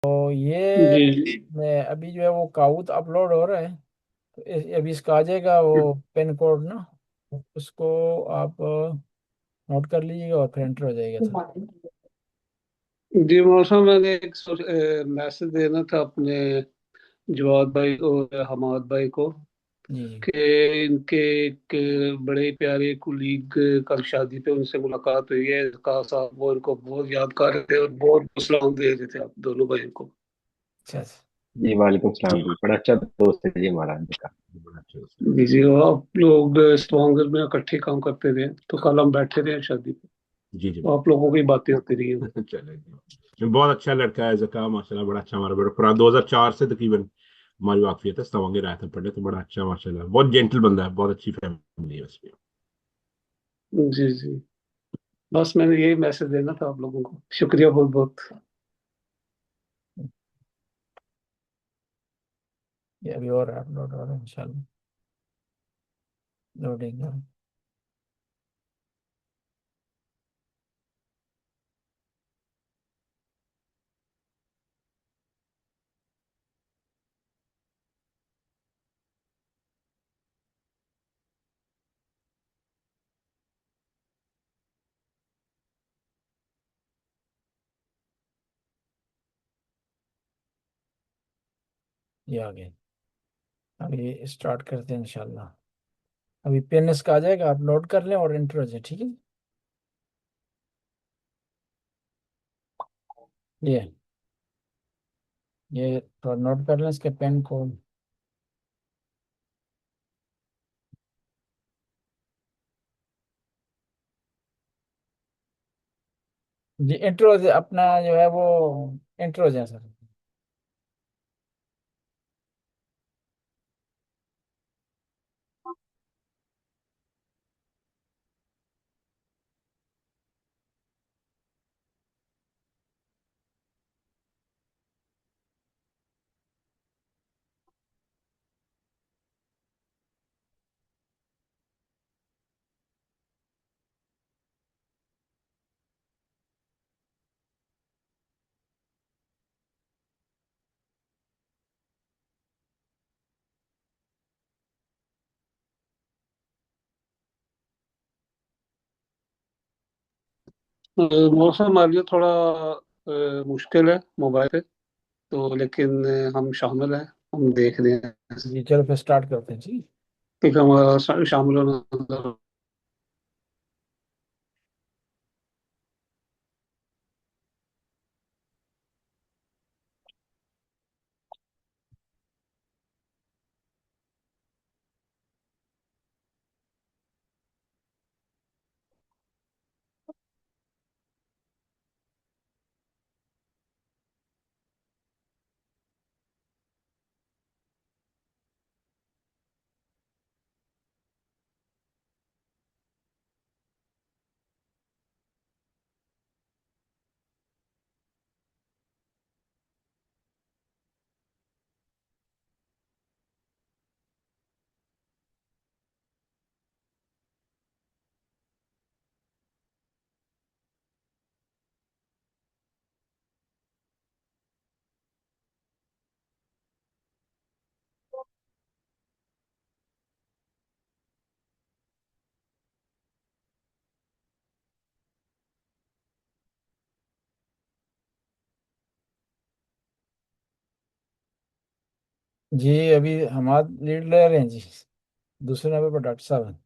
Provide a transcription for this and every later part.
तो ये जी जी। अभी जो है वो काउट अपलोड हो रहा है। तो अभी इसका आ जाएगा वो पिन कोड ना, उसको आप नोट कर लीजिएगा और फिर एंटर हो जाएगा सर। जी मौसम, मैंने एक मैसेज देना था अपने जवाद भाई और हमाद भाई को जी जी। कि इनके एक बड़े प्यारे कुलीग कल शादी पे उनसे मुलाकात हुई है। कहा साहब वो इनको बहुत याद कर रहे थे और बहुत सलाम दे रहे थे आप दोनों भाइयों को। अच्छा अच्छा। जी वालेकुम सलाम जी, बड़ा अच्छा दोस्त है जी हमारा इनका, बड़ा अच्छा दोस्त है। जी जी, वो आप लोग स्ट्रॉन्गर में इकट्ठे काम करते थे, तो कल हम बैठे थे शादी पे, जी जी। तो आप लोगों की बातें होती रही हैं। चलेगी, बहुत अच्छा लड़का है जका, माशाल्लाह बड़ा अच्छा, हमारा बड़ा पुराना 2004 से तकरीबन हमारी वाकफियत है, तवांगे आया था पढ़ने, तो बड़ा अच्छा माशाल्लाह, बहुत जेंटल बंदा है, बहुत अच्छी फैमिली है उसकी। जी जी, बस मैंने यही मैसेज देना था आप लोगों को। शुक्रिया बहुत बहुत। ये अभी और अपलोड हो रहा है इंशाल्लाह। लोडिंग है। ये आ गए। अभी स्टार्ट करते हैं इंशाल्लाह। अभी पिन इसका आ जाएगा, आप नोट कर लें और एंटर हो जाए, ठीक है। ये ये थोड़ा नोट कर लें इसके पिन कोड। जी एंटर हो जाए, अपना जो है वो एंटर हो जाए सर। मौसम हमारे लिए थोड़ा मुश्किल है मोबाइल पे, तो लेकिन हम शामिल हैं, हम देख रहे हैं जी चलो फिर स्टार्ट करते हैं जी। कि हमारा शामिल होना। जी अभी हमारे लीड ले रहे हैं जी, दूसरे नंबर पर डॉक्टर साहब हैं।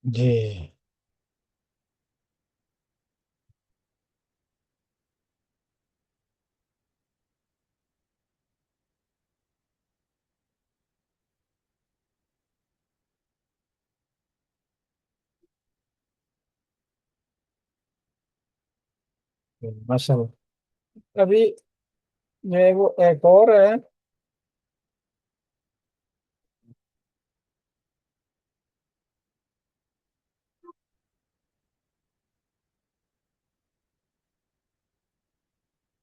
जी माशाल्लाह। अभी जो है वो एक और है।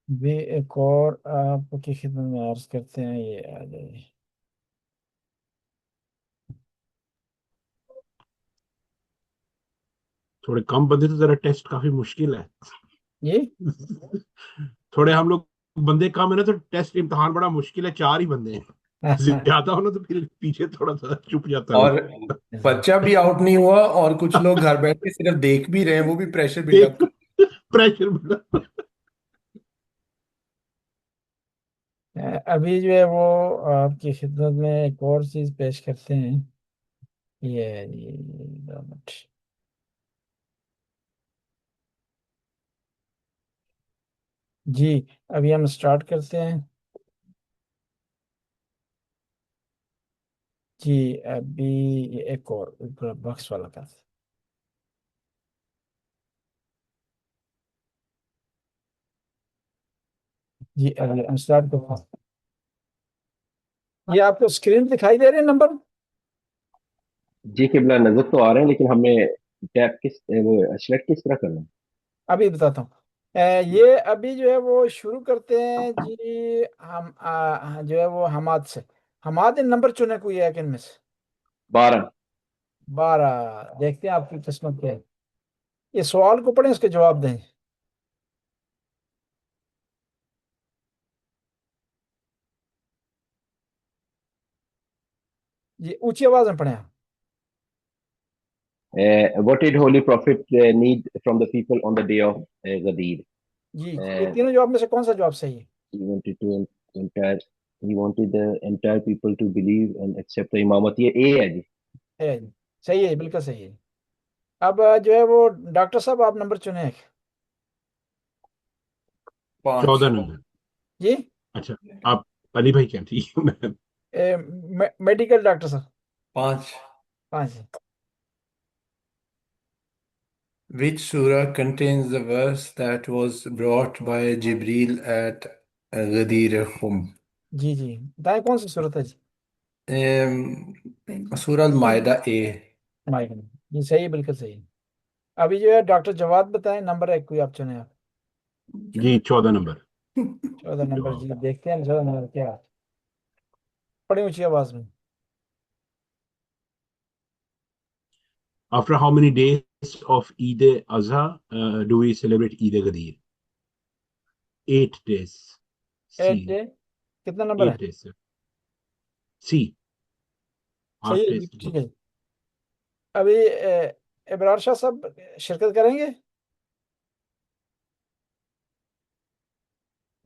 भी एक और आपकी खिदमत में अर्ज करते हैं, ये आ जाइए। थोड़े कम बंदे तो जरा टेस्ट काफी मुश्किल है। ये थोड़े हम लोग बंदे कम है ना, तो टेस्ट इम्तिहान बड़ा मुश्किल है, 4 ही बंदे हैं। ज्यादा हो ना तो फिर पीछे थोड़ा सा चुप जाता है और लोग। बच्चा भी आउट नहीं हुआ और कुछ लोग घर बैठ के सिर्फ देख भी रहे हैं, वो भी प्रेशर बिल्डअप देख, कर। प्रेशर बड़ा। अभी जो है वो आपकी खिदमत में एक और चीज पेश करते हैं। ये है जी, 2 मिनट। जी अभी हम स्टार्ट करते हैं। जी अभी ये एक और बॉक्स वाला कर। जी अभी हम स्टार्ट करते हैं। ये आपको स्क्रीन दिखाई दे रहे हैं नंबर? जी किबला नजर तो आ रहे हैं, लेकिन हमें टैप किस वो सिलेक्ट किस तरह करना है? अभी बताता हूँ। ये अभी जो है वो शुरू करते हैं जी। हम जो है वो हमाद से। हमाद ने नंबर चुने कोई है कि इनमें से? 12। 12। देखते हैं आपकी किस्मत क्या है। ये सवाल को पढ़ें, इसके जवाब दें। ये ऊंची आवाज में पढ़ें आप। What did Holy Prophet need from the people on the day of Ghadir? जी ये Uh, तीनों जवाब में से कौन सा जवाब सही है? he wanted to entire he wanted the entire people to believe and accept the imamat. ये A है जी। जी सही है, बिल्कुल सही है। अब जो है वो डॉक्टर साहब आप नंबर चुने एक। 5। 14 नंबर। जी अच्छा, आप अली भाई क्या, ठीक है मैं। मेडिकल डॉक्टर साहब। 5। 5। Which surah contains the verse that was brought by Jibril at Ghadir Hum? जी जी बताएं कौन सी सूरत है जी? Surah Al-Maida A। माइक में। जी सही है, बिल्कुल सही है। अभी जो है डॉक्टर जवाद बताएं नंबर एक कोई आप चुने आप। जी 14 नंबर 14 नंबर। जवाब। जी देखते हैं 14 नंबर क्या है। बड़ी ऊंची आवाज में। After how many days of Eid Azha do we celebrate Eid Gadir? 8 days. 8 day. C. कितना नंबर है? 8 days. C. सही आठ है जी, days ठीक है। अभी इब्रार शाह साहब शिरकत करेंगे?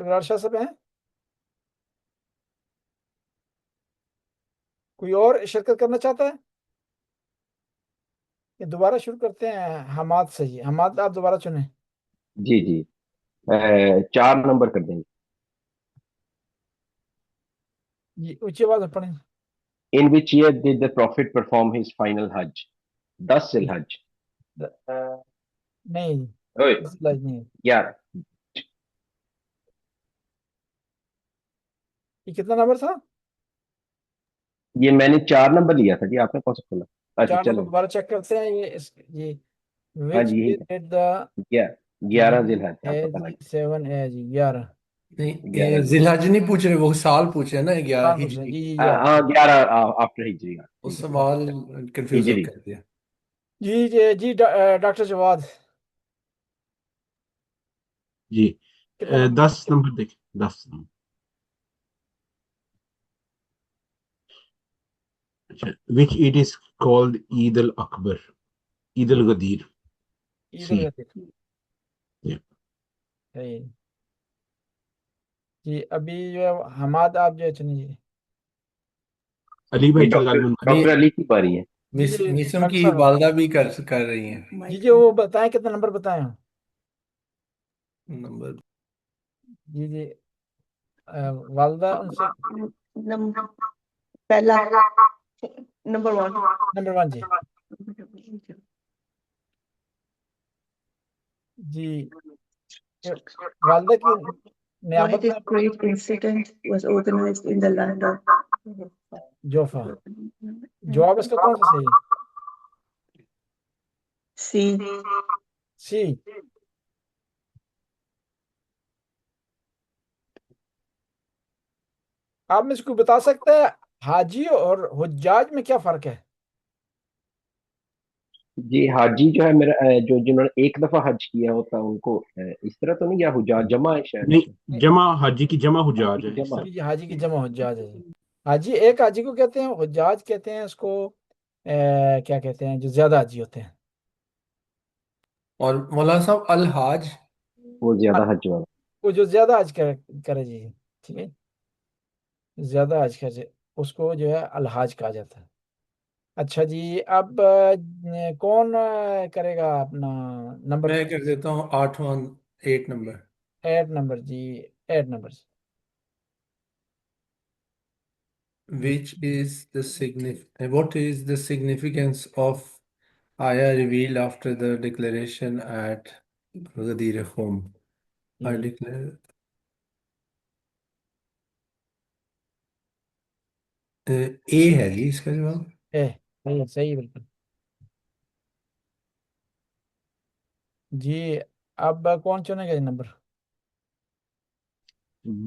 इब्रार शाह साहब हैं? कोई और शिरकत करना चाहता है? ये दोबारा शुरू करते हैं हमाद से। जी हमाद, आप दोबारा चुने। जी जी। 4 नंबर कर देंगे। जी ऊंची आवाज में पढ़ें। In which year did the prophet perform his final Hajj? 10 जिलहज। नहीं, ओए, इस लाइज नहीं है। 11। ये कितना नंबर था? ये मैंने 4 नंबर लिया था जी, आपने कौन सा खोला? अच्छा 4 नंबर चलो। दोबारा चेक करते हैं। ये हाँ विच जी, यही था। डिड द 11 जिलहज आपका है पहला। जी 7 है जी 11। नहीं, 11 ये जिलहज नहीं पूछ रहे, वो साल पूछ रहे हैं ना, 11 कौन पूछ रहे हैं? हिजरी। जी जी हाँ 11। हाँ, 11 आफ्टर हिजरी। वो ठीक है, ठीक सवाल कंफ्यूज हिजरी। कर दिया। जी जी जी डॉक्टर जवाद जी कितना नंबर? 10 नंबर देखिए, 10 नंबर। अच्छा, which it is called Eid al Akbar, Eid al Ghadir. Eid C. Ul Fitr है। जी अभी जो है हमाद, आप जो है चुनिए। अली ये भाई का डॉक्टर गालिबन डॉक्टर अली की बारी है। जी मिस जी मिसम डॉक्टर की साहब, वालदा भी कर रही हैं। जी जी वो बताएं कितना नंबर बताएं हम। नंबर जी जी वालदा उनसे। नंबर पहला, नंबर 1। नंबर 1 जी। जी ये वालदा की Why नियाबत this में great incident was organized in the land of Jofa. जवाब इसका कौन सा सही है? C. सी। आप में से कोई बता सकता है हाजी और हुज्जाज में क्या फर्क है? जी हाजी जो है मेरा, जो जिन्होंने एक दफा हज किया होता उनको, इस तरह तो नहीं, या हुजा जमा है शायद इसमें। नहीं, जमा हाजी की जमा हुजाज हाजी की है इस जमा। तरह। जी जी हाजी की जमा हुज्जाज है जी। हाजी एक हाजी को कहते हैं, हुज्जाज कहते हैं उसको क्या कहते हैं जो ज्यादा हाजी होते हैं। और मौलाना साहब अल हाज। वो ज्यादा हज वाला। वो जो ज्यादा हज करे जी। ठीक है, ज्यादा हज करे उसको जो है अलहाज कहा जाता है। अच्छा जी अब कौन करेगा अपना नंबर? मैं कर देता हूँ 8वां, 8 नंबर। 8 नंबर जी। 8 नंबर जी। Which is the what is the significance of ayah revealed after the declaration at Ghadir Home? I जी declare ए है जी इसका जवाब। सही सही बिल्कुल। जी अब कौन चुनेगा ये नंबर?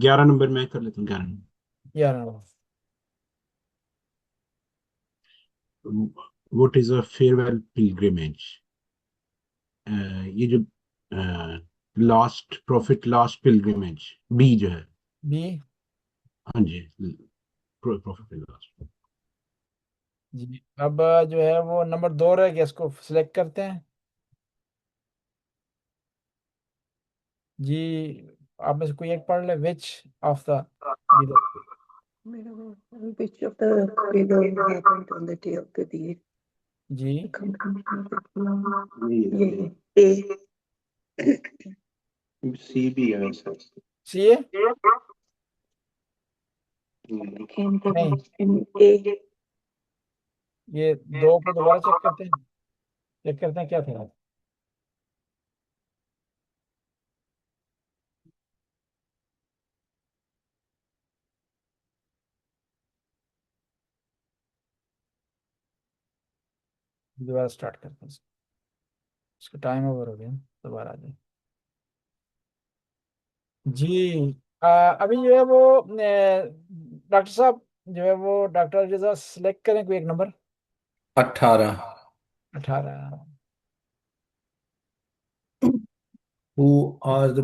11 नंबर मैं कर लेता हूँ, 11 number. 11 number. What is a farewell pilgrimage? ये जो last prophet last pilgrimage, B जो है। बी। हाँ जी, प्रॉफिट लास्ट। जी अब जो है वो नंबर 2 रह गया, इसको सिलेक्ट करते हैं। जी आप में से कोई एक पढ़ ले, which of the Which of the below happened on the day of the deed? जी ये A. सी भी है सर। सी ए नहीं, in A. ये 2 को दोबारा चेक करते हैं। चेक करते हैं क्या था। दोबारा स्टार्ट करते हैं, इसका टाइम ओवर हो गया, दोबारा आ जाए। जी अभी जो है वो डॉक्टर साहब जो है वो डॉक्टर रजा सिलेक्ट करें कोई एक number. 18। 18। Who are the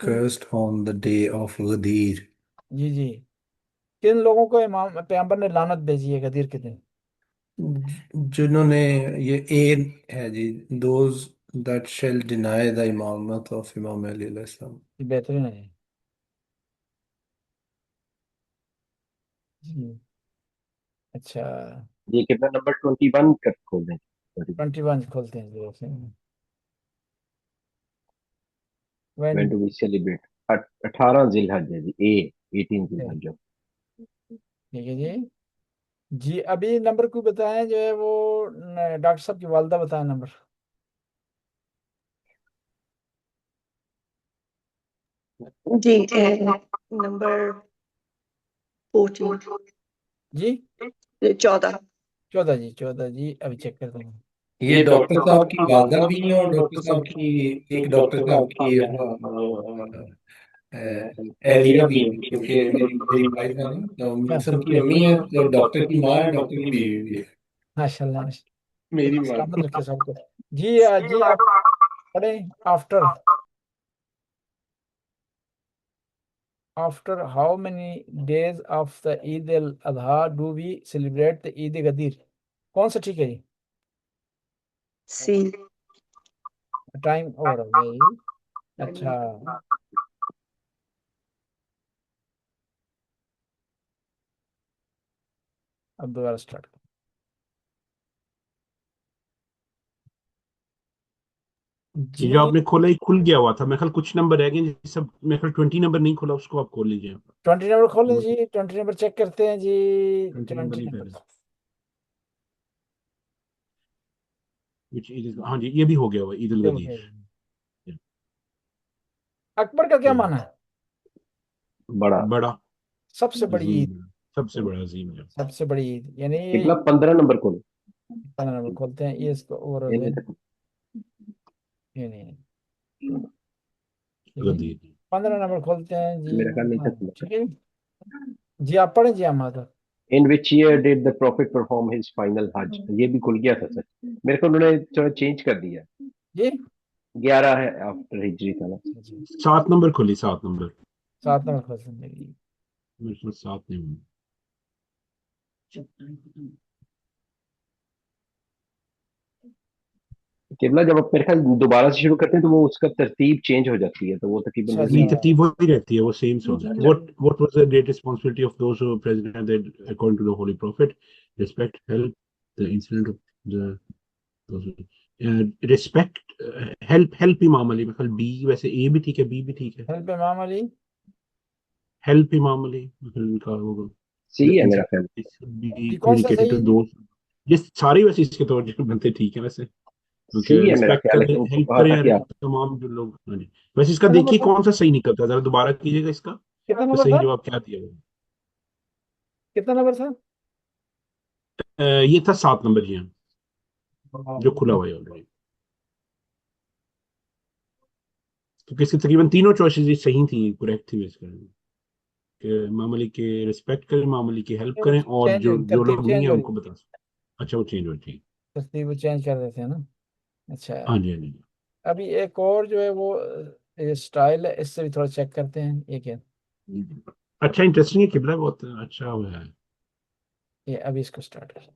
cursed on the day of Ghadir? जी जी किन लोगों को इमाम पैगंबर ने लानत भेजी है गदीर के दिन? जिन्होंने ये ए है जी, those that shall deny the Imamate of Imam Ali अलैहि सलाम। ये बेहतरीन है जी। अच्छा, ये कितना नंबर 21 कर खोल दें, सॉरी। 21 खोलते हैं जी वैसे। When when, do we celebrate? 18 जिलहज है जी, ए 18 जिलहज। ठीक है जी। जी अभी नंबर कोई बताएं जो है वो डॉक्टर साहब की वालदा बताएं नंबर। जी नंबर 14, जी 14। 14 जी, 14 जी, अभी चेक करते हैं। ये डॉक्टर साहब की वालदा भी है और डॉक्टर साहब की, एक डॉक्टर साहब की एहलिया भी है, क्योंकि मेरी मेरी वाइफ है ना, तो मिक्सम की अम्मी है, तो डॉक्टर की माँ है, डॉक्टर की बीवी भी है, माशाल्लाह माशाल्लाह। मेरी अल्लाह माँ। सलामत रखे सबको। जी जी आप पढ़ें। After after how many days of the Eid al Adha do we celebrate the Eid Ghadir? कौन सा ठीक है जी? सी। टाइम ओवर हो गया जी। अच्छा, अब दोबारा स्टार्ट। ये जी जो आपने खोला ये खुल गया हुआ था, मेरे ख्याल कुछ नंबर रह गए जी, सब मेरे ख्याल 20 नंबर नहीं खुला, उसको आप खोल लीजिए। 20 नंबर खोलें जी, 20 नंबर चेक करते हैं जी। 20 नंबर 20 नहीं नंबर पहले, हाँ जी ये भी हो गया हुआ ईद उल ये हो गया गदीर। जी। अकबर का क्या माना है? बड़ा। बड़ा, सबसे बड़ी ईद। अजीम, सबसे बड़ा अजीम है। सबसे बड़ी ईद यानी ये। कितना? 15 नंबर खोलो। 15 नंबर खोलते हैं, ये इसको ओवर हो ये गया। नहीं देखो। ये नहीं, ठीक है। गदीर 15 नंबर खोलते हैं जी। मेरा ख्याल नहीं था हाँ, खुला। ठीक है जी, आप पढ़े जी हम माता। In which year did the prophet perform his final Hajj? ये भी खुल गया था सर, मेरे को उन्होंने थोड़ा चेंज कर दिया। जी 11 है आफ्टर हिजरी था ना। जी, 7 नंबर खोली, 7 नंबर, 7 नंबर खोलते हैं जी। मेरे ख्याल 7 नहीं। केवला जब आप मेरे ख्याल दोबारा से शुरू करते हैं तो वो उसका तरतीब चेंज हो जाती है, तो वो तकरीबन अच्छा वही नहीं, है। अच्छा। तरतीब वही रहती है, वो सेम सॉन्ग है। what was the great responsibility of those who president that according to the holy prophet respect help the incident of the those respect help इमाम अली, मतलब बी, वैसे ए भी ठीक है, बी भी ठीक है। हेल्प इमाम अली। हेल्प इमाम अली मतलब इनका होगा सही the है मेरा ख्याल। incident is be जी कौन सा communicated सही to है जी? those, ये सारे वैसे इसके तौर पर बनते ठीक है वैसे, क्योंकि सही है मेरा रिस्पेक्ट ख्याल है, करें, कि उनको हेल्प कहा करें था यार कि आप। तमाम जो लोग। हाँ जी, वैसे इसका कितना नंबर देखिए था? कौन सा सही निकलता है, जरा दोबारा कीजिएगा इसका, कितना तो नंबर सही था? जवाब क्या दिया गया। कितना नंबर था? ये था 7 नंबर जी हाँ, जो खुला हाँ, हुआ है ऑलरेडी, क्योंकि इसकी तकरीबन तीनों चॉइसेस सही थी, करेक्ट थी इसका, कि मामूली के रिस्पेक्ट करें, मामूली की हेल्प वो करें, और चेंज जो हो, जो तरतीब लोग नहीं चेंज है हो उनको रही। बता सकते। अच्छा वो चेंज हो, ठीक। तरतीब वो चेंज कर देते हैं ना। अच्छा, हाँ जी हाँ जी। अभी एक और जो है वो स्टाइल है, इससे भी थोड़ा चेक करते हैं ये क्या। अच्छा इंटरेस्टिंग है, किबला बहुत अच्छा हुआ है। ये अभी इसको स्टार्ट कर।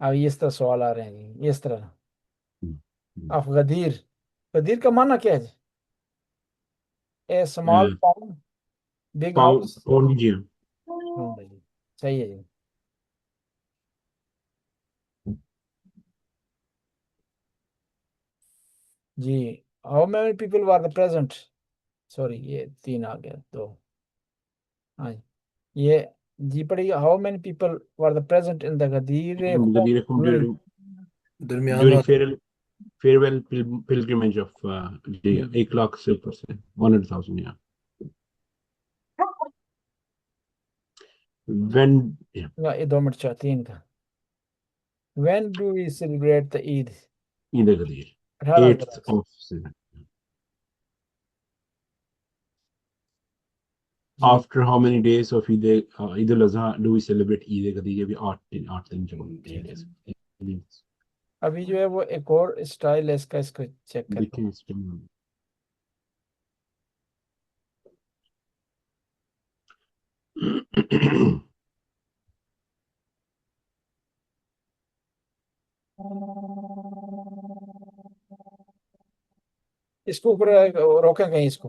अब इस तरह सवाल आ रहे हैं जी, इस तरह। हम्म, हम्म। अब गदीर, गदीर का माना क्या है जी? A small town, big pound house. Pound जी हाँ। हाँ भाई, सही है जी। जी how many people were the present? Sorry ये 3 आ गया, 2। हाँ जी, ये जी पढ़िए। How many people were the present in the Ghadir Ghadir during. दरमियान ड्यूरिंग वाला। फेयरवेल पिलग्रिमेज ऑफ जी, 1 लाख से ऊपर से 100,000 यहाँ। when yeah, ये 2 मिनट 3 का। When do we celebrate the Eid? Eid Ghadir 18 8th अगस्त। of जी after how many days of Eid al-Azha do we celebrate Eid Gadir? ये भी 8 दिन जो होते ठीक है। हैं। अभी जो है वो एक और स्टाइल है इसका, इसको चेक करते देखें हैं। इस पे। इसको ऊपर रोका कहीं, इसको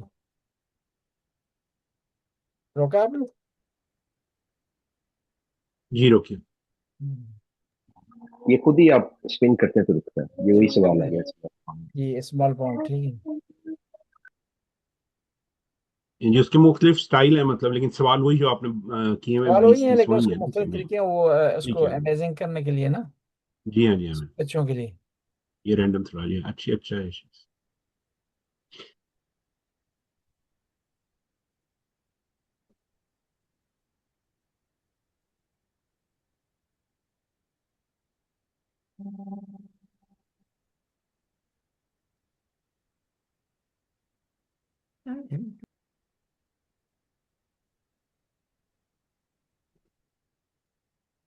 रोका आपने? जी रोकिए। ये खुद ही आप स्पिन करते हैं तो रुकता है, ये वही सवाल आ गया इसका। ये स्मॉल पॉइंट, ठीक है। जी उसके मुख्तलिफ स्टाइल है मतलब, लेकिन सवाल वही जो आपने किए हुए सवाल वही है, लेकिन वही उसको है ना, मुख्तलिफ समझ तरीके हैं वो ठीक उसको है। अमेजिंग करने के लिए ना, जी हाँ, जी हाँ। बच्चों के लिए। ये रैंडम सवाल है, अच्छी अच्छा है।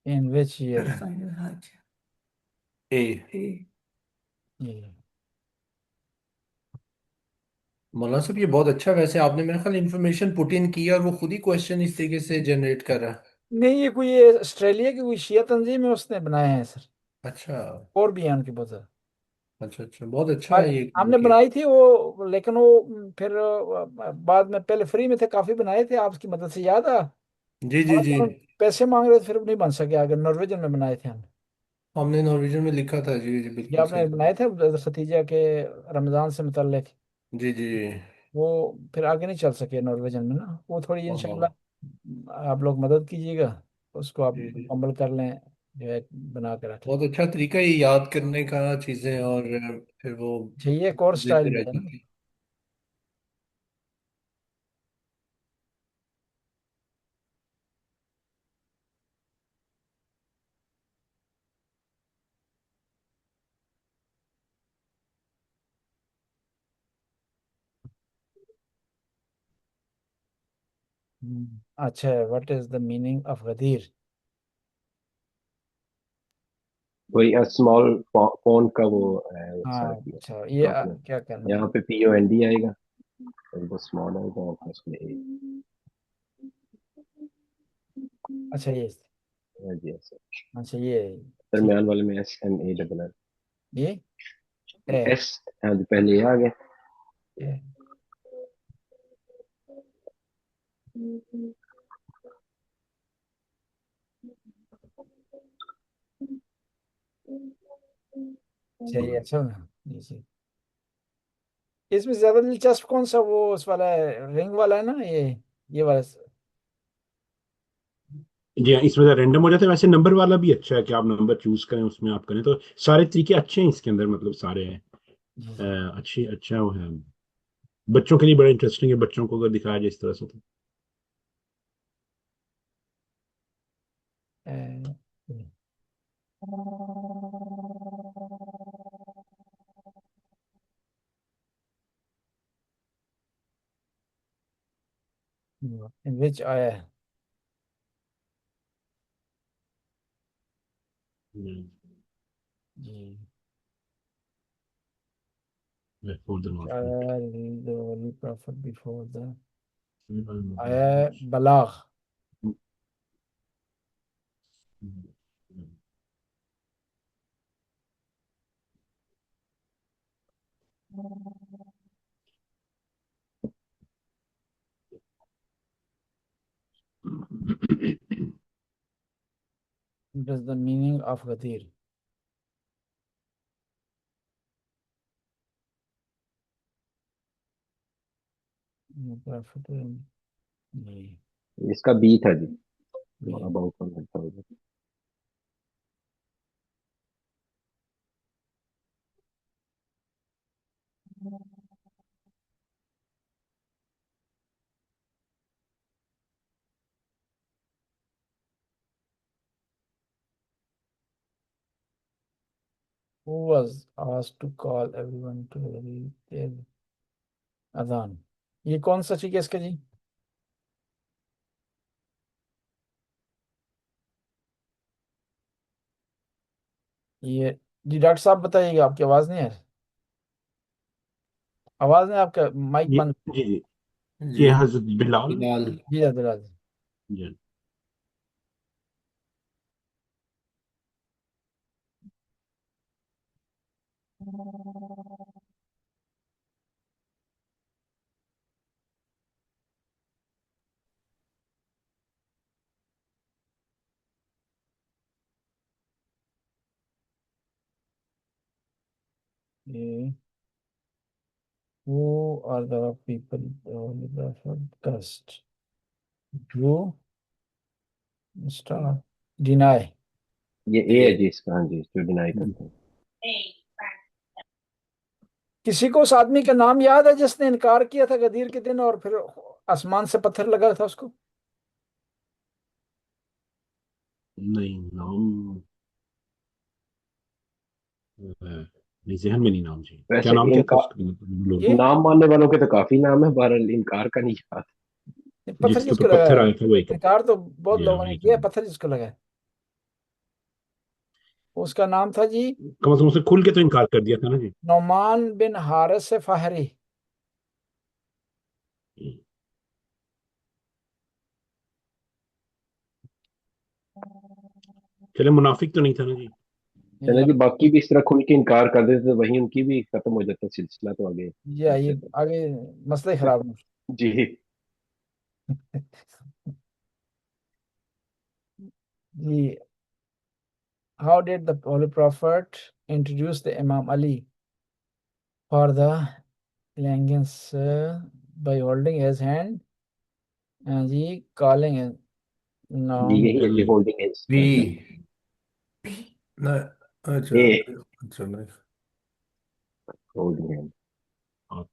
इन विच ईयर? ए। ये मौलाना साहब ये बहुत अच्छा, वैसे आपने मेरे ख्याल इंफॉर्मेशन पुट इन की और वो खुद ही क्वेश्चन इस तरीके से जनरेट कर रहा है। नहीं, ये कोई ये ऑस्ट्रेलिया की कोई शिया तंजीम है, उसने बनाए हैं सर। अच्छा और भी हैं उनके बहुत ज़्यादा। अच्छा अच्छा, बहुत अच्छा आज है ये हमने किया। बनाई थी वो, लेकिन वो फिर बाद में, पहले फ्री में थे, काफी बनाए थे आपकी मदद से, याद आ। जी जी बाद जी, में हम पैसे मांग रहे थे, फिर नहीं बन सके आगे। नॉर्वेजन में बनाए थे हम। हमने नॉर्वेजन में लिखा था, जी जी ये बिल्कुल आपने सही। बनाए थे खतीजा के रमजान से मुतल्लिक। जी जी। वो फिर आगे नहीं चल सके नॉर्वेजन में ना, वो थोड़ी हाँ हाँ, इंशाल्लाह आप लोग मदद कीजिएगा, उसको आप जी जी, मुकम्मल कर लें, जो है बना के रख लें। बहुत अच्छा तरीका है ये याद करने का चीजें, और फिर वो चाहिए कोर्स स्टाइल देते में रह है ना। जाती। अच्छा है, what is the meaning of Ghadir? वही स्मॉल फोन का वो हाँ सारा किया अच्छा, ये प्रॉब्लम। क्या करना है? यहाँ पे POND आएगा, और वो स्मॉल आएगा और प्लस में A। अच्छा ये, हाँ जी ऐसे। अच्छा ये, ठीक। दरम्यान वाले में SMARR। ये ए, एस, हाँ जी पहले A आ गया। ए, अच्छा ये, अच्छा ना ये जी। इसमें ज्यादा दिलचस्प कौन सा, वो उस वाला है, रिंग वाला है ना, ये वाला। जी हाँ, इसमें रैंडम हो जाता है। वैसे नंबर वाला भी अच्छा है कि आप नंबर चूज करें, उसमें आप करें तो सारे तरीके अच्छे हैं इसके अंदर, मतलब सारे हैं। जी जी। अच्छी अच्छा वो है, बच्चों के लिए बड़ा इंटरेस्टिंग है, बच्चों को अगर दिखाया जाए इस तरह से तो। ए, इन विच आया है। हम्म, जी, for the North Pole. आया the holy prophet before the, आया है बलाग। What is the meaning of Ghadir? prophet नहीं। इसका B था जी, ये अबाउट कौन करता होगा। who was asked to call everyone to read their अजान? ये कौन सा चीज है इसका जी? ये जी डॉक्टर साहब बताइएगा, आपकी आवाज नहीं है। आवाज नहीं, आपका माइक ये बंद। जी जी, जी ये हजरत बिलाल। बिलाल। जी अब्दुल्ला जी। जी ये who are the people the podcast who start deny ये ए है जी इसका, हाँ जी, जो डिनाई करते हैं। किसी को उस आदमी का नाम याद है जिसने इनकार किया था गदीर के दिन और फिर आसमान से पत्थर लगा था उसको? नहीं, नाम नहीं, जहन में नहीं नाम जी। क्या वैसे नाम क्या था इनकार, उसका? ये नाम मानने वालों के तो काफी नाम है, बहरहाल इनकार का नहीं याद। पत्थर जिसके जिसको ऊपर लगा पत्थर है, आया था वो एक इनकार तो बहुत या लोगों ने वही किया, पत्थर जिसको लगा है उसका नाम था जी कम से कम उसे खुल के तो इनकार कर दिया था ना जी। नौमान बिन हारिस फाहरी। चले, मुनाफिक तो नहीं था ना जी। चलो जी, बाकी भी इस तरह खुल के इनकार कर देते तो वही उनकी भी खत्म हो जाता सिलसिला, तो आगे ये आगे मसला ही खराब हो। जी। जी how did the Holy Prophet introduce the Imam Ali for the allegiance by holding his hand and ji calling his जी नाम यही है जी, होल्डिंग एज वी ना, अच्छा ए, अच्छा नहीं। होल्डिंग एज। और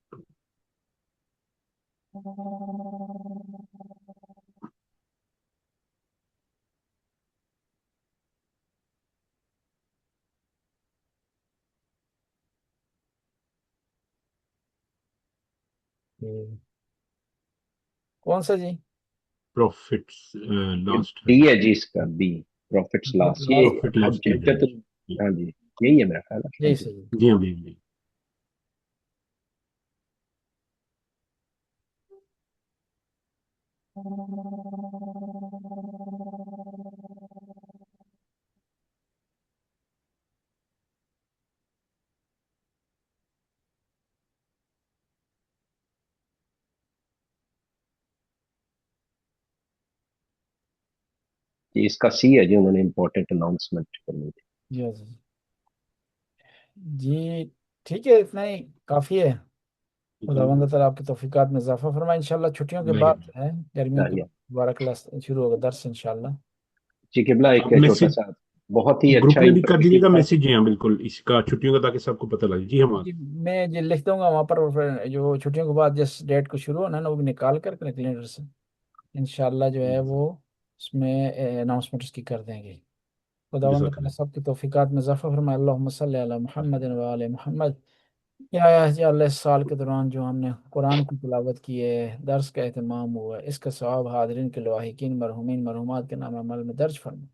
कौन सा जी? प्रॉफिट्स ये लास्ट बी है जी इसका, बी, प्रॉफिट्स लास्ट, ये प्रॉफिट लास्ट हजत, हाँ जी, यही है मेरा ख्याल है। हाँ यही जी। सही। जी हाँ जी। जी इसका सी है जी, उन्होंने इम्पोर्टेंट अनाउंसमेंट करनी थी। यस जी ठीक है, इतना ही काफी है। खुदावंद ताला आपकी तौफीकात में इजाफा फरमाए। इंशाल्लाह छुट्टियों के बाद है, गर्मियों के चाहिए दोबारा क्लास शुरू होगा, दर्स इंशाल्लाह। जी, किबला एक आप छोटा मैसेज सा, बहुत ही ग्रुप अच्छा में भी कर इंफॉर्मेटिव दीजिएगा था। मैसेज। जी हाँ बिल्कुल, इसका छुट्टियों का, ताकि सबको पता लगे। जी हम जी मैं ये लिख दूंगा वहाँ पर, और फिर जो छुट्टियों के बाद जिस डेट को शुरू होना है ना वो भी निकाल कर कैलेंडर से इंशाल्लाह जो है वो उसमें अनाउंसमेंट उसकी कर देंगे। खुदावंद ताला जज़ाकल्लाह। सबकी तौफीकात में इजाफा फरमाए। अल्लाहुम्मा सल्ली अला मुहम्मद व आले मुहम्मद। या अल्लाह इस साल के दौरान जो हमने कुरान की तिलावत की है, दर्स का एहतमाम हुआ है, इसका सवाब हाज़रीन के लाहिकीन मरहुमीन मरहुमात के नाम अमल में दर्ज फरमा।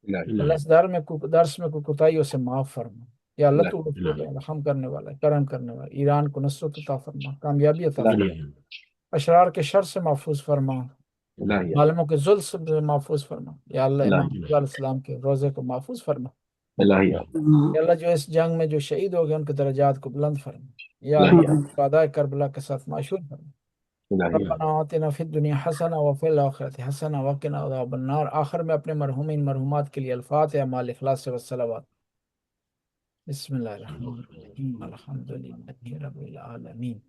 इलाही, अल्लाह इस दर्स में कोई कोताहियों से माफ़ फरमा। या अल्लाह तू इलाही, गफूर है, रहम करने वाला है, करम करने वाला है। ईरान को नसरत अता फरमा, कामयाबी अता इलाही, फरमा, अशरार के शर से महफूज फरमा, इलाही, ज़ालिमों के जुल्म से महफूज फरमा। या अल्लाह इमाम इलाही, हुसैन अलैहिस्सलाम के रोज़े को महफूज फरमा। इलाही, या अल्लाह जो इस जंग में जो शहीद हो गए उनके दर्जात को बुलंद फरमा। या इलाही, अल्लाह शुहदाए करबला के साथ माशूर फरमा। इलाही, रब्बना आतिना फिद दुनिया हसना व फिल आखिरति हसना व क़िना अज़ाबन्नार। आखिर में अपने मरहुमीन मरहुमात के लिए अल-फातिहा माल इखलास व सलावत। बिस्मिल्लाहिर्रहमानिर्रहीम अल्हम्दुलिल्लाहि रब्बिल आलमीन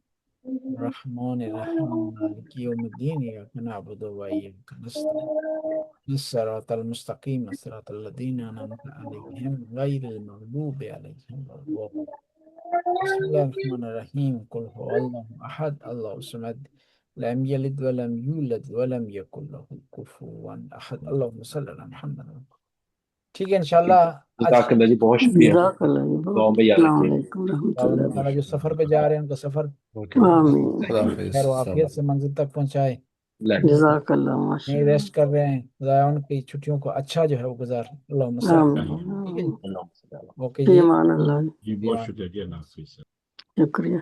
अर्रहमानिर रहीम मालिकि यौमिद्दीन इय्याका नअबुदु व इय्याका नस्तईन इहदिनस-सिरातल मुस्तक़ीम सिरातल लज़ीना अनअमता अलैहिम गैरिल मग़दूबि अलैहिम वलद्दाल्लीन। बिस्मिल्लाहिर्रहमानिर्रहीम कुल हुवल्लाहु अहद अल्लाहु समद लम यलिद व लम यूलद व लम यकुल लहू कुफुवन अहद। अल्लाहुम्मा सल्लि अला मुहम्मद। ठीक है इंशाल्लाह आज जज़ाकल्लाह जी, बहुत शुक्रिया। जज़ाकल्लाह जी, दुआ बहुत में याद अस्सलाम रखिएगा। वालेकुम खुदावंद रहमतुल्लाह। ताला जो सफर पे जा रहे हैं उनका सफर आमीन। खुदा हाफिज। खैर आफियत से मंजिल तक पहुंचाए। इलाही, जज़ाकल्लाह नहीं माशाअल्लाह। रेस्ट कर रहे हैं, खुदाया उनकी छुट्टियों को अच्छा जो है वो गुजार। अल्लाहुम्मा सल्लि। आमीन ठीक है जी, आमीन। अल्लाह ओके फी जी। अमान अल्लाह। जी बहुत शुक्रिया जी। अल्लाह हाफिज़। शुक्रिया।